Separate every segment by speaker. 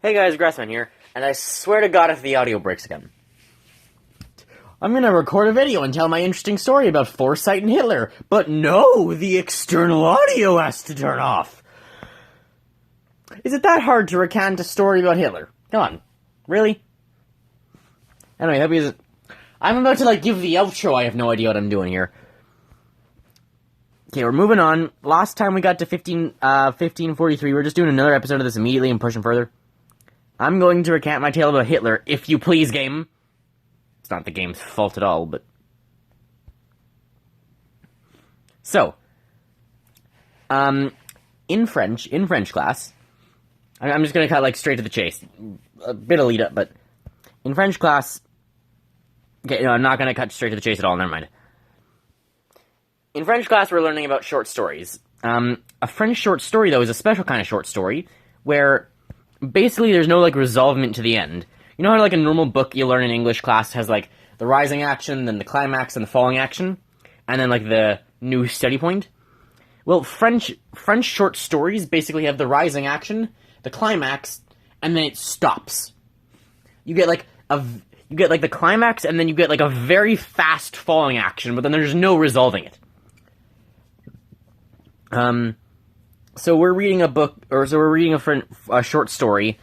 Speaker 1: Hey guys, Grassman here, and I swear to God if the audio breaks again. I'm gonna record a video and tell my interesting story about Foresight and Hitler, but no, the external audio has to turn off. Is it that hard to recant a story about Hitler? Come on. Really? Anyway, that means I'm about to, give the outro. I have no idea what I'm doing here. Okay, we're moving on. Last time we got to 1543. We're just doing another episode of this immediately and pushing further. I'm going to recant my tale about Hitler, if you please, game. It's not the game's fault at all, but... So, in French class, I'm just gonna cut, straight to the chase. A bit of lead up, but... In French class... Okay, no, I'm not gonna cut straight to the chase at all, never mind. In French class, we're learning about short stories. A French short story, though, is a special kind of short story, where... Basically, there's no, resolvement to the end. You know how, a normal book you learn in English class has, the rising action, then the climax, and the falling action, and then, the new steady point? Well, French short stories basically have the rising action, the climax, and then it stops. You get, the climax, and then you get, a very fast falling action, but then there's no resolving it. So we're reading a short story,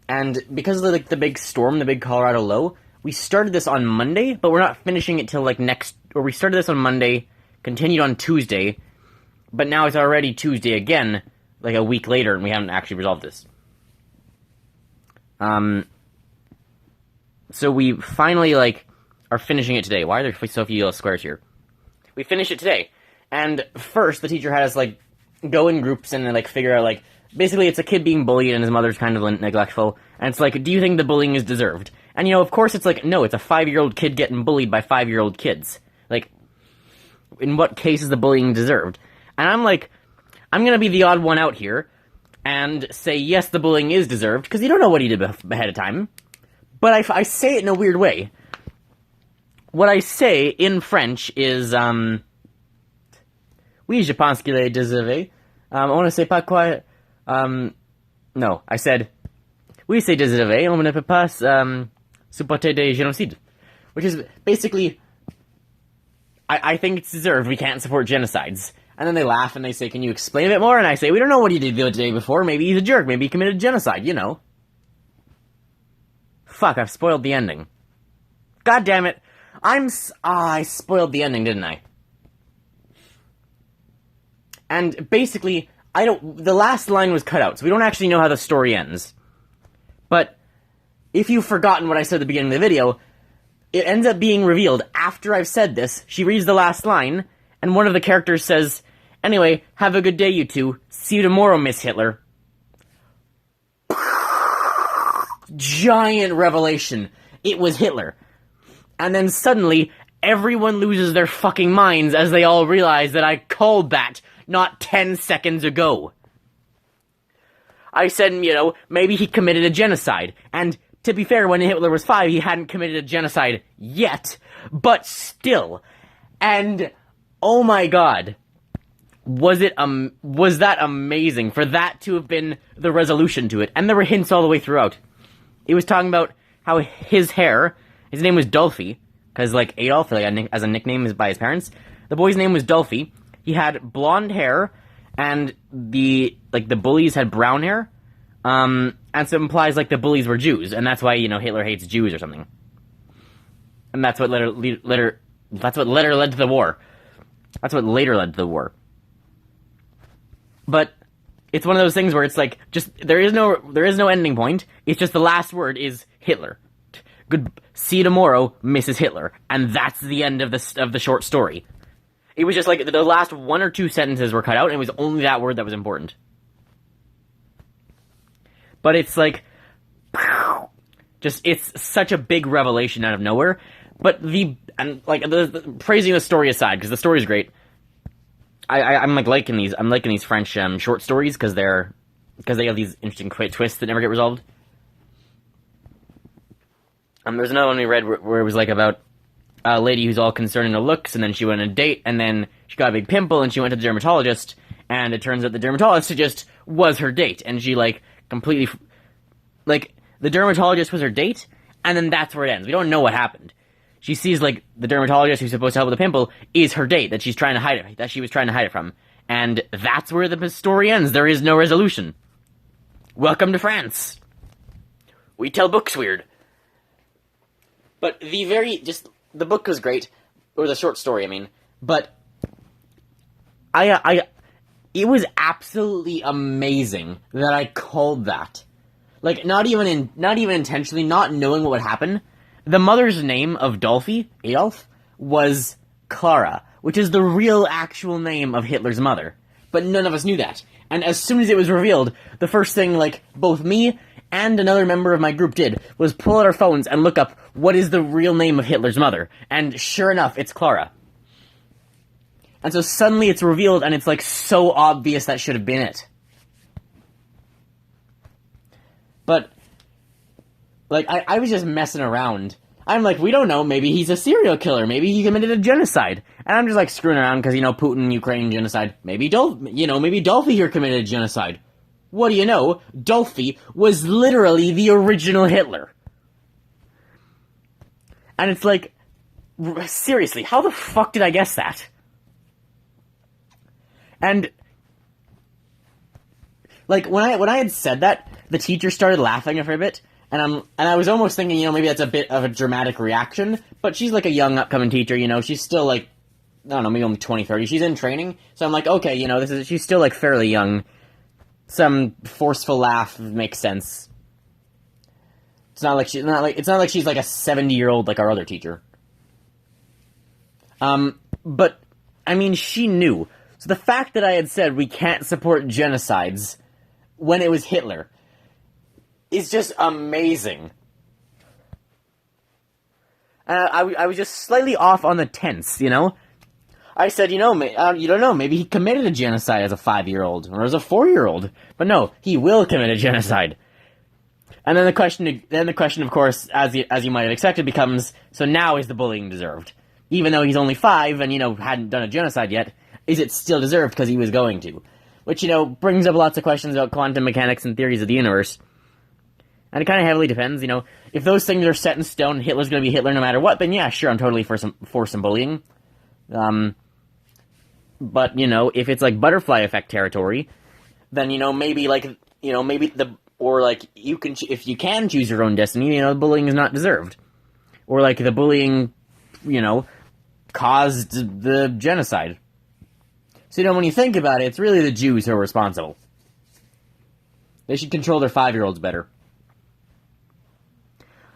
Speaker 1: and because of the big storm, the big Colorado low, we started this on Monday, but we're not finishing it till we started this on Monday, continued on Tuesday, but now it's already Tuesday again, a week later, and we haven't actually resolved this. So we finally, are finishing it today. Why are there so few yellow squares here? We finished it today, and first the teacher had us, go in groups and then, figure out, basically it's a kid being bullied and his mother's kind of neglectful, and it's do you think the bullying is deserved? And, of course it's no, it's a 5-year-old kid getting bullied by 5-year-old kids. In what case is the bullying deserved? And I'm gonna be the odd one out here, and say, yes, the bullying is deserved, because you don't know what he did ahead of time. But I say it in a weird way. What I say in French is, oui, je pense qu'il est déservé. On ne sait pas quoi... no, I said, oui, c'est déservé, on ne peut pas supporter des génocides. Which is basically, I think it's deserved, we can't support genocides. And then they laugh and they say, can you explain a bit more? And I say, we don't know what he did the day before, maybe he's a jerk, maybe he committed genocide, you know. Fuck, I've spoiled the ending. God damn it. I spoiled the ending, didn't I? And basically, the last line was cut out, so we don't actually know how the story ends. But, if you've forgotten what I said at the beginning of the video, it ends up being revealed after I've said this. She reads the last line, and one of the characters says, anyway, have a good day, you two. See you tomorrow, Miss Hitler. Giant revelation. It was Hitler. And then suddenly, everyone loses their fucking minds as they all realize that I called that not 10 seconds ago. I said, maybe he committed a genocide. And, to be fair, when Hitler was 5, he hadn't committed a genocide yet. But still. And, oh my god. Was that amazing for that to have been the resolution to it. And there were hints all the way throughout. It was talking about how his hair, his name was Dolphy, because, Adolf, as a nickname is by his parents. The boy's name was Dolphy. He had blonde hair, and the bullies had brown hair, and so it implies, the bullies were Jews, and that's why, Hitler hates Jews or something. And that's what later led to the war. That's what later led to the war. But it's one of those things where it's there is no ending point, it's just the last word is Hitler. See you tomorrow, Mrs. Hitler. And that's the end of the short story. It was just the last 1 or 2 sentences were cut out, and it was only that word that was important. But it's it's such a big revelation out of nowhere. But praising the story aside, because the story's great, I'm liking these French short stories because they have these interesting twists that never get resolved. There's another one we read where it was about a lady who's all concerned in her looks, and then she went on a date, and then she got a big pimple, and she went to the dermatologist, and it turns out the dermatologist just was her date, and she, completely like, the dermatologist was her date, and then that's where it ends. We don't know what happened. She sees, like, the dermatologist who's supposed to help with the pimple is her date that she's trying to hide it, that she was trying to hide it from. And that's where the story ends. There is no resolution. Welcome to France. We tell books weird. But the book was great, or the short story, I mean, but it was absolutely amazing that I called that. Like, not even intentionally, not knowing what would happen. The mother's name of Adolf, was Clara, which is the real actual name of Hitler's mother. But none of us knew that. And as soon as it was revealed, the first thing, like, both me and another member of my group did was pull out our phones and look up what is the real name of Hitler's mother. And sure enough, it's Clara. And so suddenly it's revealed, and it's, like, so obvious that should have been it. But, like, I was just messing around. I'm like, we don't know, maybe he's a serial killer, maybe he committed a genocide. And I'm just, like, screwing around, because, Putin, Ukraine genocide. Maybe Dolphy here committed a genocide. What do you know? Dolphy was literally the original Hitler. And it's like, seriously, how the fuck did I guess that? And, like, when I had said that, the teacher started laughing for a bit, and I was almost thinking, maybe that's a bit of a dramatic reaction, but she's, like, a young, upcoming teacher, she's still, like, I don't know, maybe only 20, 30, she's in training, so I'm like, okay, she's still, like, fairly young, some forceful laugh makes sense. It's not like she's, like, a 70-year-old like our other teacher. But, I mean, she knew. So the fact that I had said we can't support genocides when it was Hitler is just amazing. I was just slightly off on the tense, I said, you don't know, maybe he committed a genocide as a 5-year-old, or as a 4-year-old. But no, he will commit a genocide. And then the question, of course, as you might have expected, becomes, so now is the bullying deserved? Even though he's only 5 and, hadn't done a genocide yet, is it still deserved because he was going to? Which, brings up lots of questions about quantum mechanics and theories of the universe. And it kind of heavily depends, if those things are set in stone, Hitler's going to be Hitler no matter what, then yeah, sure, I'm totally for some bullying. But, if it's like butterfly effect territory, then, maybe if you can choose your own destiny, bullying is not deserved. Or, like, the bullying, caused the genocide. So, when you think about it, it's really the Jews who are responsible. They should control their 5-year-olds better.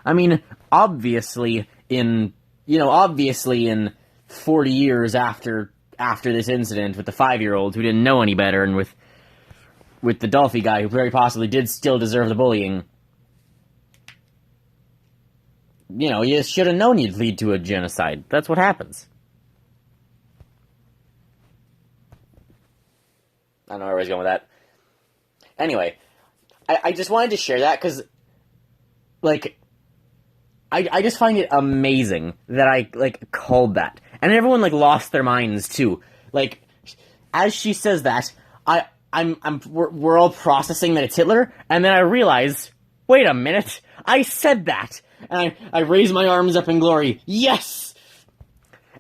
Speaker 1: I mean, obviously in 40 years after this incident with the 5-year-old who didn't know any better, and with the Dolphy guy who very possibly did still deserve the bullying, you should have known you'd lead to a genocide. That's what happens. I don't know where I was going with that. Anyway, I just wanted to share that because, like, I just find it amazing that I, like, called that. And everyone, like, lost their minds, too. Like, as she says that, we're all processing that it's Hitler, and then I realize, wait a minute, I said that! And I raise my arms up in glory, yes!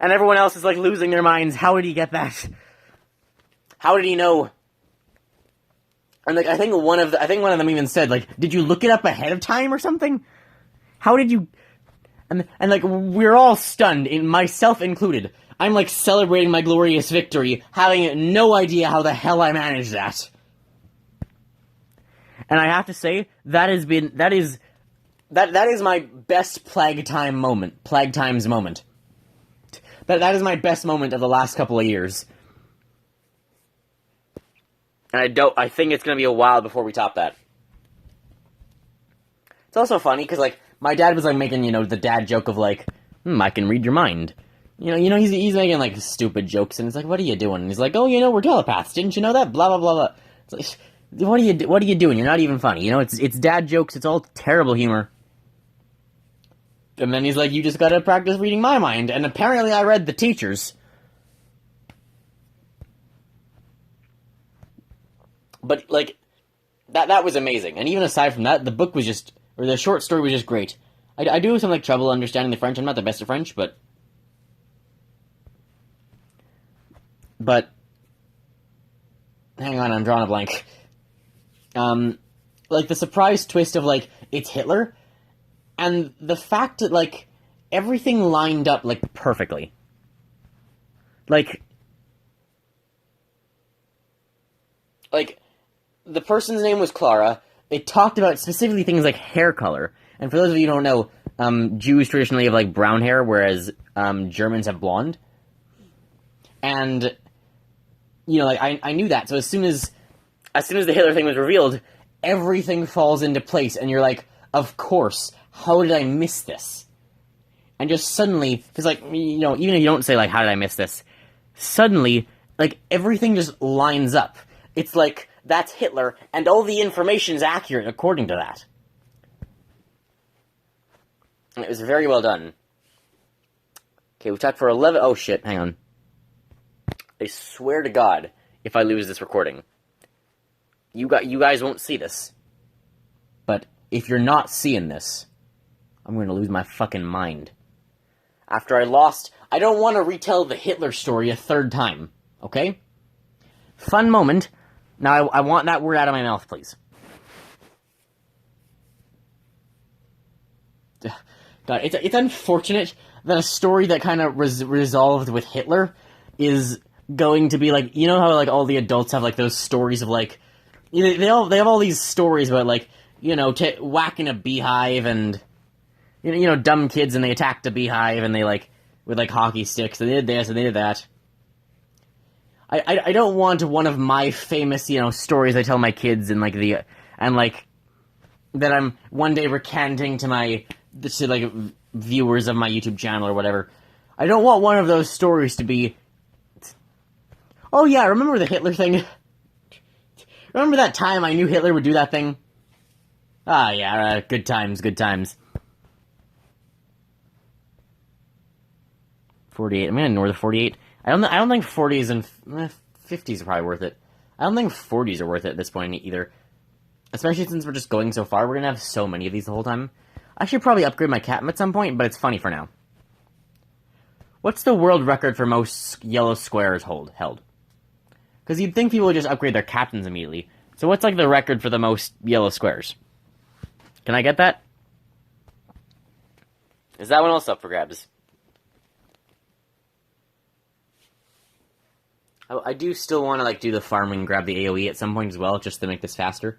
Speaker 1: And everyone else is, like, losing their minds, how did he get that? How did he know? And, like, I think one of them even said, like, did you look it up ahead of time or something? How did you... And like, we're all stunned, myself included. I'm, like, celebrating my glorious victory, having no idea how the hell I managed that. And I have to say, that is my best Plague Times moment. That is my best moment of the last couple of years. And I think it's gonna be a while before we top that. It's also funny, because, like, my dad was, like, making, the dad joke of, like, I can read your mind. He's making, like, stupid jokes, and it's like, what are you doing? And he's like, oh, we're telepaths, didn't you know that? Blah, blah, blah, blah. It's like, what are you doing? You're not even funny, it's dad jokes, it's all terrible humor. And then he's like, you just gotta practice reading my mind, and apparently I read the teacher's. But, like, that was amazing. And even aside from that, the book was just, or the short story was just great. I do have some like trouble understanding the French. I'm not the best at French, but hang on, I'm drawing a blank. Like the surprise twist of like it's Hitler, and the fact that like everything lined up like perfectly. Like the person's name was Clara. They talked about specifically things like hair color. And for those of you who don't know, Jews traditionally have like brown hair, whereas Germans have blonde. And you know, like I knew that. So as soon as the Hitler thing was revealed, everything falls into place, and you're like, of course. How did I miss this? And just suddenly, because like you know, even if you don't say like, how did I miss this? Suddenly, like everything just lines up. It's like that's Hitler, and all the information's accurate according to that. It was very well done. Okay, we talked for 11... Oh, shit, hang on. I swear to God, if I lose this recording, you guys won't see this. But if you're not seeing this, I'm going to lose my fucking mind. After I lost... I don't want to retell the Hitler story a third time, okay? Fun moment. Now, I want that word out of my mouth, please. God, it's unfortunate that a story that kind of resolved with Hitler is going to be like, you know how like all the adults have like those stories of like, you know, they have all these stories about like, you know, whacking a beehive and you know dumb kids and they attacked a beehive and they like with like hockey sticks and they did this and they did that. I don't want one of my famous, you know, stories I tell my kids and like that I'm one day recanting to like viewers of my YouTube channel or whatever. I don't want one of those stories to be, oh yeah, remember the Hitler thing? Remember that time I knew Hitler would do that thing? Ah yeah, good times, good times. 48. I'm gonna ignore the 48. I don't think 40s and 50s are probably worth it. I don't think 40s are worth it at this point either. Especially since we're just going so far, we're gonna have so many of these the whole time. I should probably upgrade my captain at some point, but it's funny for now. What's the world record for most yellow squares held? Because you'd think people would just upgrade their captains immediately. So what's like the record for the most yellow squares? Can I get that? Is that one also up for grabs? I do still want to like do the farming and grab the AoE at some point as well, just to make this faster.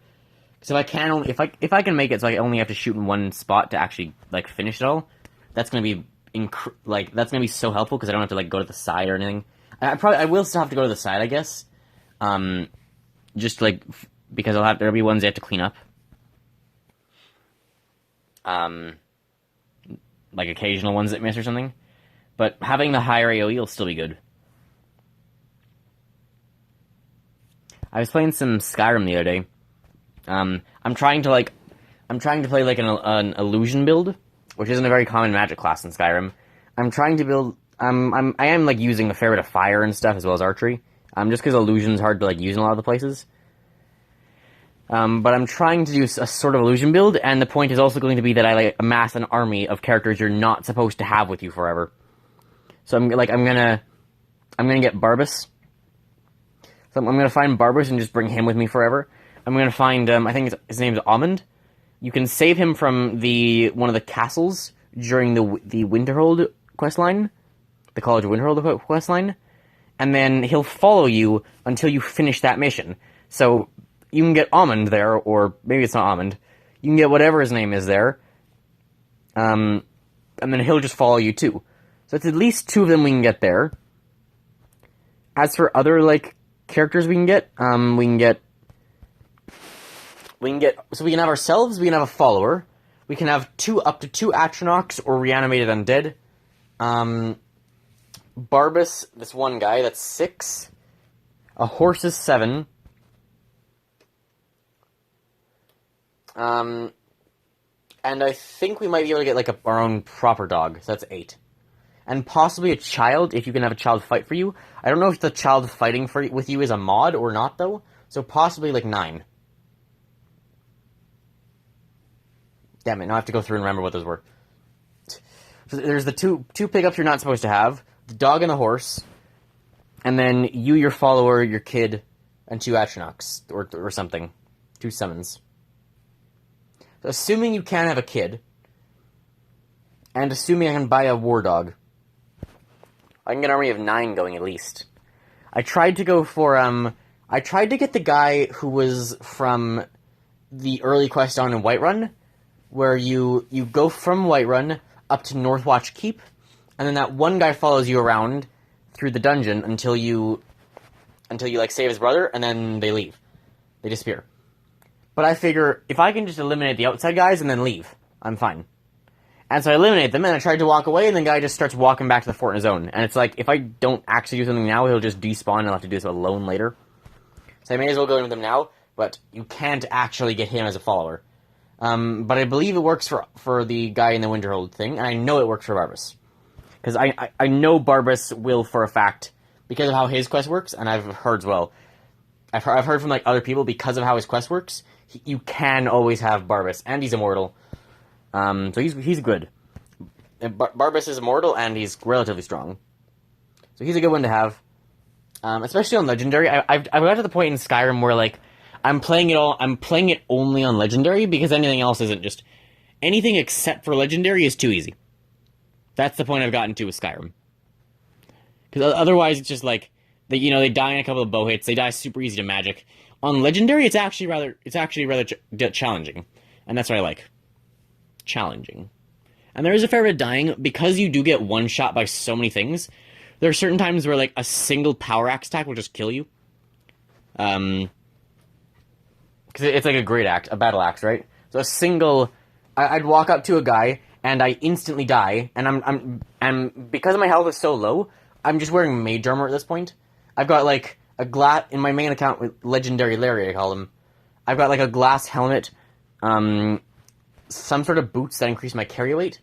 Speaker 1: So if I can make it so I only have to shoot in one spot to actually like finish it all, that's gonna be that's gonna be so helpful because I don't have to like go to the side or anything. I will still have to go to the side, I guess. Just like because there'll be ones I have to clean up. Like occasional ones that miss or something. But having the higher AoE will still be good. I was playing some Skyrim the other day. I'm trying to play like an illusion build, which isn't a very common magic class in Skyrim. I'm trying to build. I am like using a fair bit of fire and stuff as well as archery. Just because illusion's hard to like use in a lot of the places. But I'm trying to do a sort of illusion build, and the point is also going to be that I like amass an army of characters you're not supposed to have with you forever. So I'm gonna get Barbas. So I'm gonna find Barbas and just bring him with me forever. I'm gonna find, I think his name's Amund. You can save him from one of the castles during the Winterhold questline, the College of Winterhold questline, and then he'll follow you until you finish that mission. So you can get Amund there, or maybe it's not Amund. You can get whatever his name is there, and then he'll just follow you too. So it's at least 2 of them we can get there. As for other like characters we can get, so we can have ourselves, we can have a follower, we can have up to 2 Atronachs or reanimated undead. Barbas, this one guy, that's 6. A horse is 7. And I think we might be able to get like our own proper dog, so that's 8. And possibly a child, if you can have a child fight for you. I don't know if the child fighting with you is a mod or not, though, so possibly like 9. Damn it, now I have to go through and remember what those were. So there's the two pickups you're not supposed to have, the dog and the horse, and then you, your follower, your kid, and 2 Atronachs, or something. 2 summons. So assuming you can have a kid, and assuming I can buy a war dog, I can get an army of 9 going at least. I tried to go for, I tried to get the guy who was from the early quest on in Whiterun, where you go from Whiterun up to Northwatch Keep, and then that one guy follows you around through the dungeon until you like save his brother, and then they leave. They disappear. But I figure, if I can just eliminate the outside guys and then leave, I'm fine. And so I eliminate them, and I tried to walk away, and the guy just starts walking back to the fort on his own. And it's like, if I don't actually do something now, he'll just despawn, and I'll have to do this alone later. So I may as well go in with him now, but you can't actually get him as a follower. But I believe it works for the guy in the Winterhold thing, and I know it works for Barbas. Because I know Barbas will, for a fact, because of how his quest works, and I've heard as well. I've heard from like other people, because of how his quest works, you can always have Barbas, and he's immortal. So he's good. Barbas is immortal, and he's relatively strong. So he's a good one to have. Especially on Legendary. I've got to the point in Skyrim where, like, I'm playing it only on Legendary, because anything else isn't just... Anything except for Legendary is too easy. That's the point I've gotten to with Skyrim. Because otherwise, it's just like... They die in a couple of bow hits, they die super easy to magic. On Legendary, it's actually rather challenging. And that's what I like. Challenging. And there is a fair bit of dying, because you do get one shot by so many things. There are certain times where, like, a single power axe attack will just kill you. Because it's like a great axe, a battle axe, right? So a single... I'd walk up to a guy, and I instantly die, and because my health is so low, I'm just wearing mage armor at this point. I've got, like, a glass... In my main account with Legendary Larry, I call him. I've got, like, a glass helmet, some sort of boots that increase my carry weight,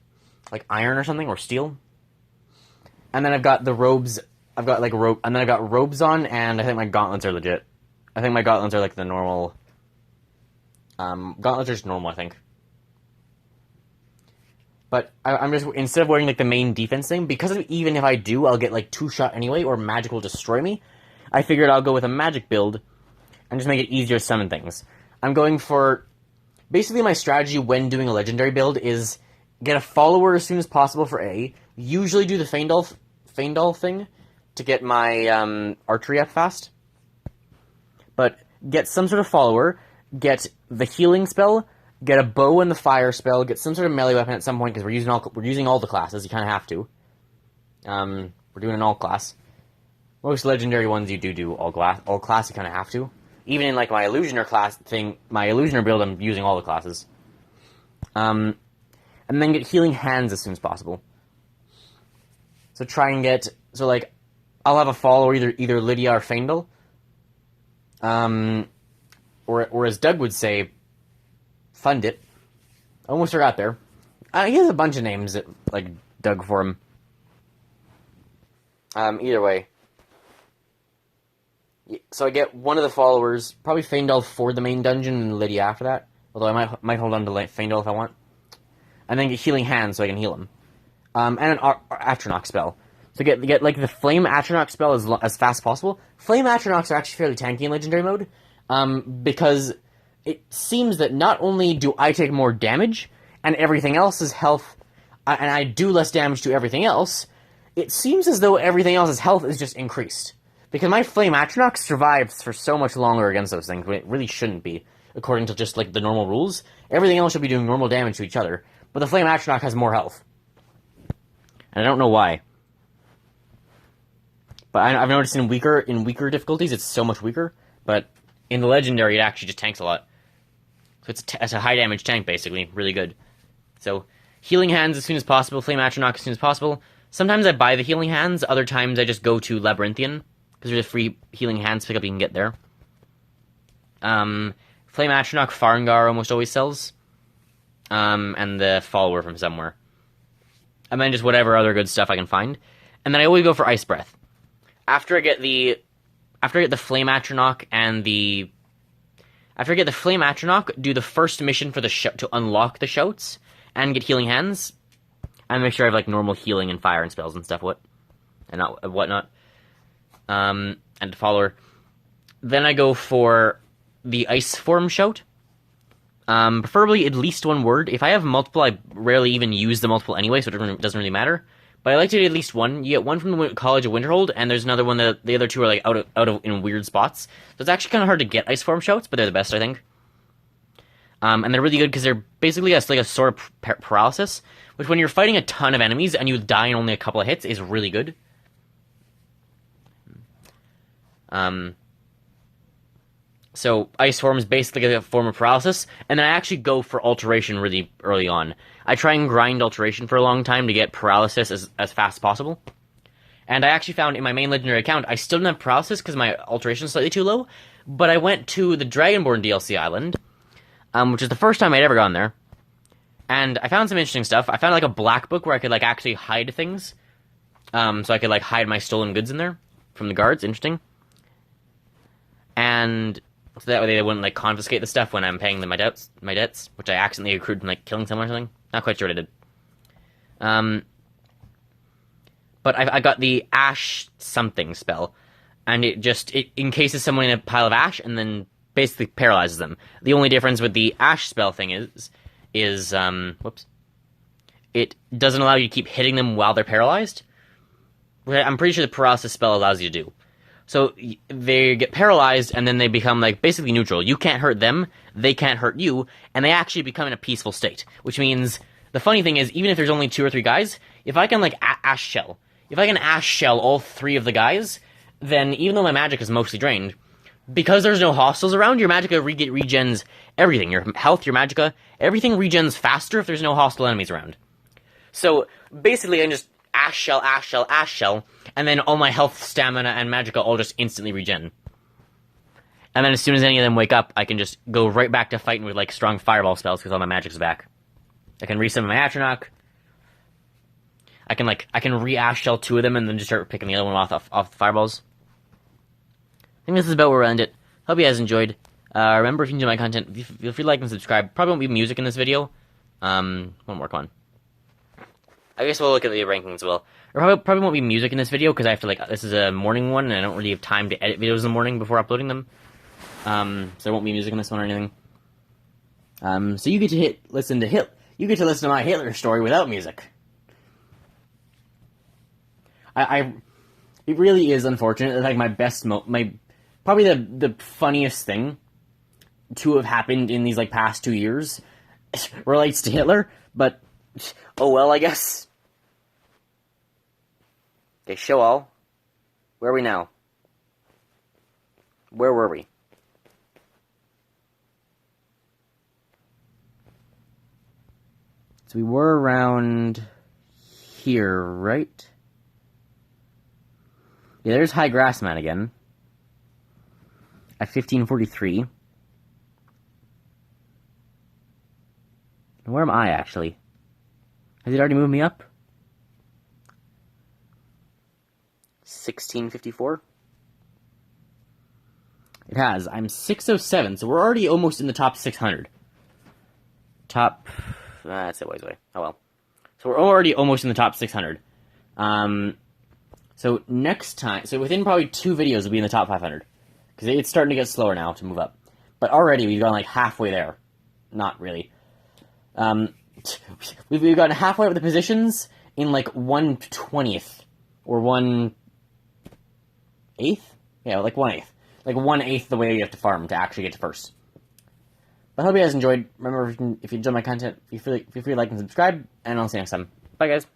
Speaker 1: like iron or something, or steel. And then I've got the robes, and then I've got robes on, and I think my gauntlets are legit. I think my gauntlets are like the normal, gauntlets are just normal, I think. But I'm just, instead of wearing like the main defense thing, because even if I do, I'll get like 2-shot anyway, or magic will destroy me, I figured I'll go with a magic build, and just make it easier to summon things. I'm going for, basically my strategy when doing a legendary build is get a follower as soon as possible for A, usually do the Feindal thing to get my archery up fast, but get some sort of follower, get the healing spell, get a bow and the fire spell, get some sort of melee weapon at some point, because we're using all the classes, you kind of have to. We're doing an all class. Most legendary ones you do all class, you kind of have to. Even in like my Illusioner class thing, my Illusioner build, I'm using all the classes. And then get healing hands as soon as possible. So try and get... So, like, I'll have a follower, either Lydia or Feindal. Or as Doug would say, fund it. Almost forgot there. He has a bunch of names that, like, Doug for him. Either way. So I get one of the followers, probably Feindal for the main dungeon, and Lydia after that. Although I might hold on to Feindal if I want. And then get healing hands so I can heal him. And an Atronach spell. So get like the Flame Atronach spell as fast as possible. Flame Atronachs are actually fairly tanky in Legendary mode, because it seems that not only do I take more damage, and everything else's health, and I do less damage to everything else, it seems as though everything else's health is just increased. Because my Flame Atronach survives for so much longer against those things, when it really shouldn't be, according to just like the normal rules. Everything else should be doing normal damage to each other, but the Flame Atronach has more health. And I don't know why. But I've noticed in weaker difficulties, it's so much weaker. But in the Legendary, it actually just tanks a lot. So it's a high damage tank, basically. Really good. So, healing hands as soon as possible, Flame Atronach as soon as possible. Sometimes I buy the healing hands, other times I just go to Labyrinthian, because there's a free healing hands pickup you can get there. Flame Atronach Farengar almost always sells. And the follower from somewhere. And then just whatever other good stuff I can find. And then I always go for Ice Breath. After I get the Flame Atronach and the After I get the Flame Atronach, do the first mission for the to unlock the shouts and get Healing Hands, and make sure I have like normal healing and fire and spells and stuff. Whatnot. And follower. Then I go for the Ice Form shout. Preferably at least one word. If I have multiple, I rarely even use the multiple anyway, so it doesn't really matter. But I like to do at least one. You get one from the College of Winterhold, and there's another one that the other two are like out of in weird spots. So it's actually kind of hard to get Ice Form shouts, but they're the best, I think. And they're really good because they're basically like a sort of paralysis, which when you're fighting a ton of enemies and you die in only a couple of hits is really good. So Ice Form is basically a form of paralysis, and then I actually go for Alteration really early on. I try and grind Alteration for a long time to get paralysis as fast as possible. And I actually found in my main legendary account, I still didn't have paralysis because my Alteration is slightly too low, but I went to the Dragonborn DLC island, which is the first time I'd ever gone there, and I found some interesting stuff. I found like a black book where I could like actually hide things, so I could like hide my stolen goods in there from the guards. Interesting. And so that way they wouldn't like confiscate the stuff when I'm paying them my debts, which I accidentally accrued from like killing someone or something. Not quite sure what I did. But I got the Ash something spell, and it encases someone in a pile of ash and then basically paralyzes them. The only difference with the Ash spell thing is it doesn't allow you to keep hitting them while they're paralyzed. I'm pretty sure the paralysis spell allows you to do. So they get paralyzed, and then they become, like, basically neutral. You can't hurt them, they can't hurt you, and they actually become in a peaceful state. Which means, the funny thing is, even if there's only 2 or 3 guys, if I can, like, Ash Shell all 3 of the guys, then even though my magic is mostly drained, because there's no hostiles around, your magicka regens everything. Your health, your magicka, everything regens faster if there's no hostile enemies around. So, basically, I can just Ash Shell, and then all my health, stamina, and magicka all just instantly regen. And then as soon as any of them wake up, I can just go right back to fighting with, like, strong fireball spells, because all my magic's back. I can resummon my Atronach. I can re-Ash Shell 2 of them, and then just start picking the other one off the fireballs. I think this is about where we'll end it. Hope you guys enjoyed. Remember, if you enjoy my content, feel free to like and subscribe. Probably won't be music in this video. One more, come on. I guess we'll look at the rankings as well. There probably won't be music in this video, because I have to, like, this is a morning one, and I don't really have time to edit videos in the morning before uploading them. So there won't be music in this one or anything. So you get to listen to my Hitler story without music. It really is unfortunate. It's like my best probably the funniest thing to have happened in these, like, past 2 years relates to Hitler, but oh well, I guess. Okay, show all. Where are we now? Where were we? So we were around here, right? Yeah, there's High Grassman again. At 1543. Where am I, actually? Has it already moved me up? 1654? It has. I'm 607, so we're already almost in the top 600. That's a ways away. Oh well. So we're already almost in the top 600. So next time, so within probably 2 videos we'll be in the top 500. Because it's starting to get slower now to move up. But already we've gone like halfway there. Not really. We've gotten halfway up the positions in like 1/20th. Or 1/8? Yeah, like 1/8. Like 1/8 the way you have to farm to actually get to first. But I hope you guys enjoyed. Remember, if you enjoy my content, feel free to like and subscribe. And I'll see you next time. Bye, guys.